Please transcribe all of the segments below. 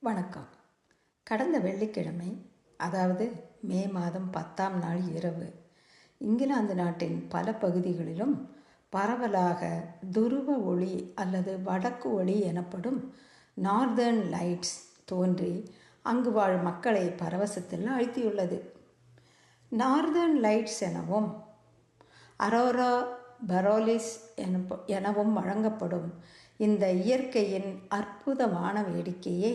வணக்கம். கடந்த வெள்ளிக்கிழமை, அதாவது மே மாதம் 10ஆம் நாள் இரவு, இங்கிலாந்து நாட்டின் பல பகுதிகளிலும் பரவலாக துருவ ஒளி அல்லது வடக்கு ஒளி எனப்படும் நார்தர்ன் லைட்ஸ் தோன்றி அங்கு வாழும் மக்களை பரவசத்தில் ஆழ்த்தியுள்ளது. நார்தர்ன் லைட்ஸ் எனவும் அரோரா பரோலிஸ் எனவும் வழங்கப்படும் இந்த இயற்கையின் அற்புதமான வேடிக்கையை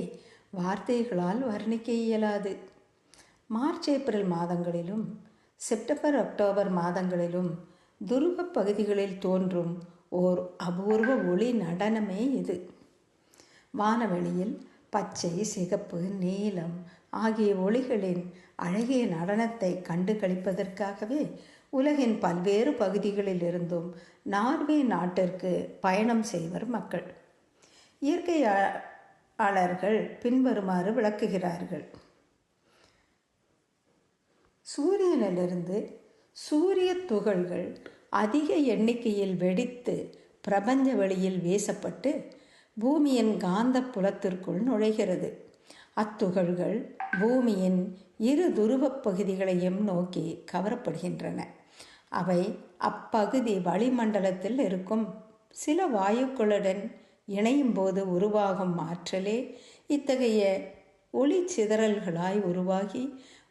வார்த்தைகளால் வர்ணிக்க இயலாது. மார்ச் ஏப்ரல் மாதங்களிலும் செப்டம்பர் அக்டோபர் மாதங்களிலும் துருவ பகுதிகளில் தோன்றும் ஓர் அபூர்வ ஒளி நடனமே இது. வானவெளியில் பச்சை, சிகப்பு, நீலம் ஆகிய ஒளிகளின் அழகிய நடனத்தை கண்டு களிப்பதற்காகவே உலகின் பல்வேறு பகுதிகளில் இருந்தும் நார்வே நாட்டிற்கு பயணம் செய்வர் மக்கள். இயற்கையாளர்கள் பின்வருமாறு விளக்குகிறார்கள். சூரியனிலிருந்து சூரிய துகள்கள் அதிக எண்ணிக்கையில் வெடித்து பிரபஞ்ச வெளியில் வீசப்பட்டு பூமியின் காந்த புலத்திற்குள் நுழைகிறது. அத்துகள்கள் பூமியின் இரு துருவப் பகுதிகளையும் நோக்கி கவரப்படுகின்றன. அவை அப்பகுதி வளிமண்டலத்தில் இருக்கும் சில வாயுக்களுடன் இணையும் போது உருவாகும் ஆற்றலே இத்தகைய ஒளி சிதறல்களாய் உருவாகி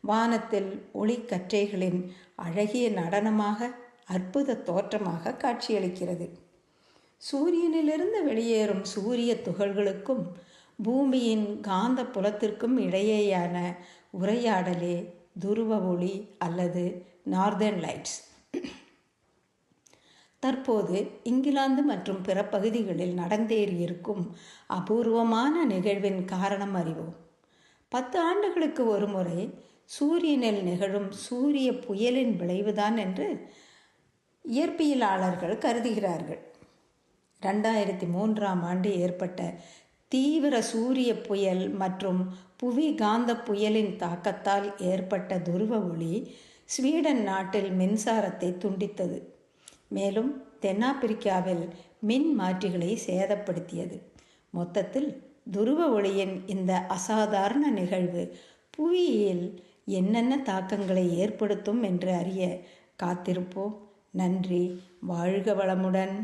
வானத்தில் ஒளிக்கற்றைகளின் அழகிய நடனமாக, அற்புத தோற்றமாக காட்சியளிக்கிறது. சூரியனிலிருந்து வெளியேறும் சூரிய துகள்களுக்கும் பூமியின் காந்த புலத்திற்கும் இடையேயான உரையாடலே துருவ ஒளி அல்லது நார்தர்ன் லைட்ஸ். தற்போது இங்கிலாந்து மற்றும் பிற பகுதிகளில் நடந்தேறியிருக்கும் அபூர்வமான நிகழ்வின் காரணம் அறிவோம். 10 ஆண்டுகளுக்கு ஒரு முறை சூரியனில் நிகழும் சூரிய புயலின் விளைவுதான் என்று இயற்பியலாளர்கள் கருதுகிறார்கள். 2003ஆம் ஆண்டு ஏற்பட்ட தீவிர சூரிய புயல் மற்றும் புவி காந்த புயலின் தாக்கத்தால் ஏற்பட்ட துருவ ஒளி ஸ்வீடன் நாட்டில் மின்சாரத்தை துண்டித்தது. மேலும் தென்னாப்பிரிக்காவில் மின் மாற்றிகளை சேதப்படுத்தியது. மொத்தத்தில் துருவ ஒளியின் இந்த அசாதாரண நிகழ்வு புவியியல் என்னென்ன தாக்கங்களை ஏற்படுத்தும் என்று அறிய காத்திருப்போம். நன்றி. வாழ்க வளமுடன்.